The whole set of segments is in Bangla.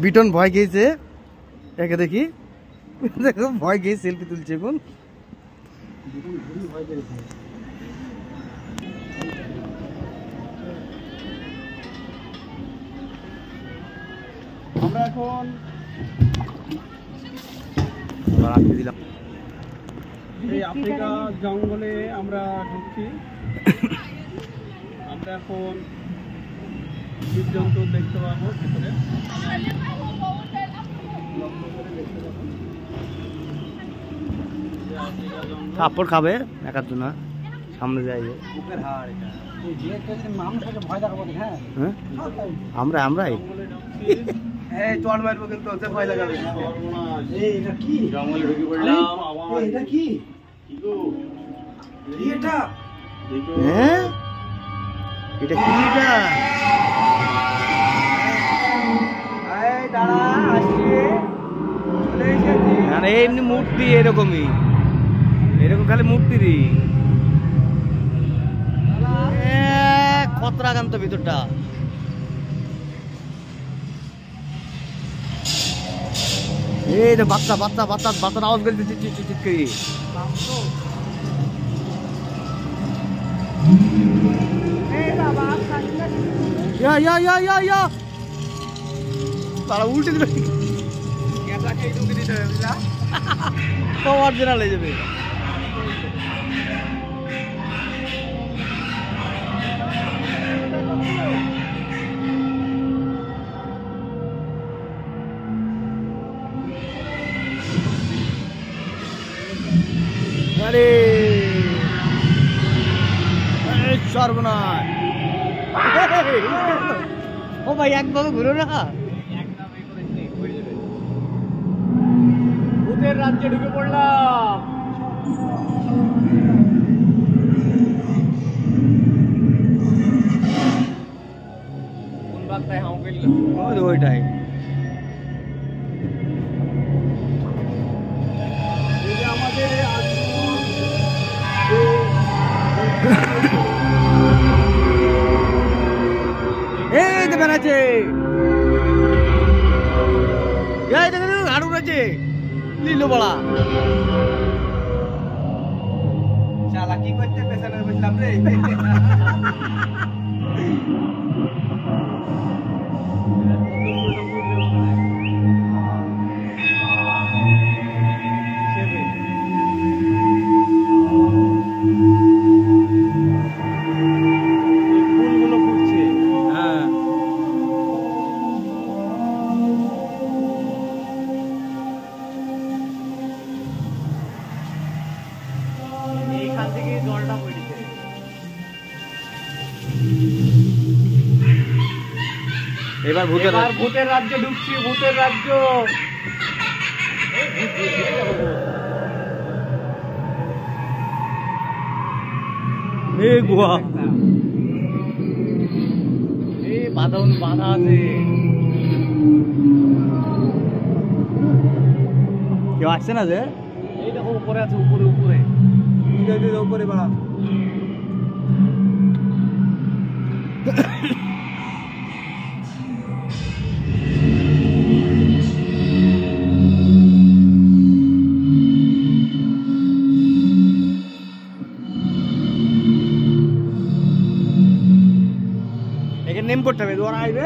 বিটন ভয় খেয়েছে, একে দেখি, দেখো ভয় খেয়ে সেলফি তুলছে এখন। আমরা এখন দিলাম এই আফ্রিকা জঙ্গলে আমরা ঢুকছি। আমরা এখন জীবজন্তু দেখতে পাবো ভিতরে। থাপ্পড় খাবে একার জন্য, সামনে যাইবে। আমরা আমরাই চল মারবো কিন্তু ওতে ভয় লাগাবে। এটা কি জঙ্গলে ঢুকে পড়লাম। এটা কি এটা? হ্যাঁ এটা কি? এটা দাঁড়া আসছে, চলে এসেছি। আরে এমনি মূর্তি এরকমই, এরকম খালি মূর্তি দি খতরাকান্ত ভিতরটা। এই যে বাচ্চা বাচ্চা বাচ্চা বাচ্চার আওয়াজ করে দিচ্ছে চিট করে। তারা উল্টে দিল, অরিজিনাল হয়ে যাবে। আরে সর্বনাশ, ও ভাই একভাবে ঘুরো না। ভূতের রাজ্যে ঢুকে পড়লাম। কোন বাগটায় হাউ করলো? ওইটাই। আমাদের এই তো বেড়াচ্ছে, হাড়ু রয়েছে লিলো বড়া। শালা কি করতে পেছনে বসলাম রে। ফুলগুলো ফুটছে। হ্যাঁ এইখান থেকে জলটা পড়ছে। এবার ভূতের রাজ্যে ঢুকছি, ভূতের রাজ্য। এই গুহা, এই বাধা আছে। কেউ আসছে না যে? এই দেখো উপরে আছে, উপরে উপরে উপরে বাড়া। এখানে নেম করতে হবে, ওরা আইবে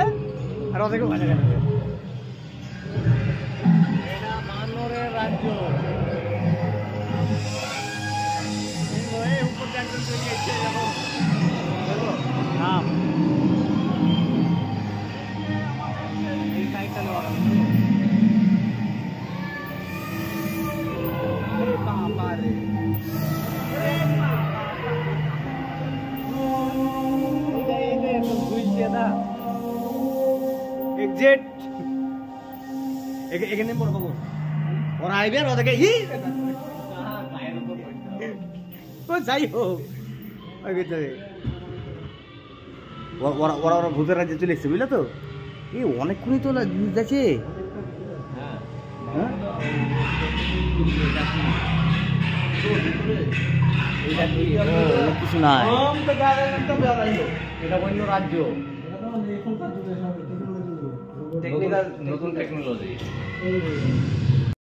আর ওদেরকে ভাষা জানাবে। এটা বানরের রাজ্য। উপর একজন চলে এসছে, দেখো এই সাইডটা নেওয়া বাবা রে। এক্সিট এখানে পড়বো, ওরা আইবে আর ওদেরকে যাই হোক ওরা ওরা ওরা ভূতের রাজ্যে চলে এসছে, বুঝলে তো? এই অনেকক্ষণই তো যাচ্ছে। কিছু নাই, এটা অন্য রাজ্য। টেকনিক্যাল নতুন টেকনোলজি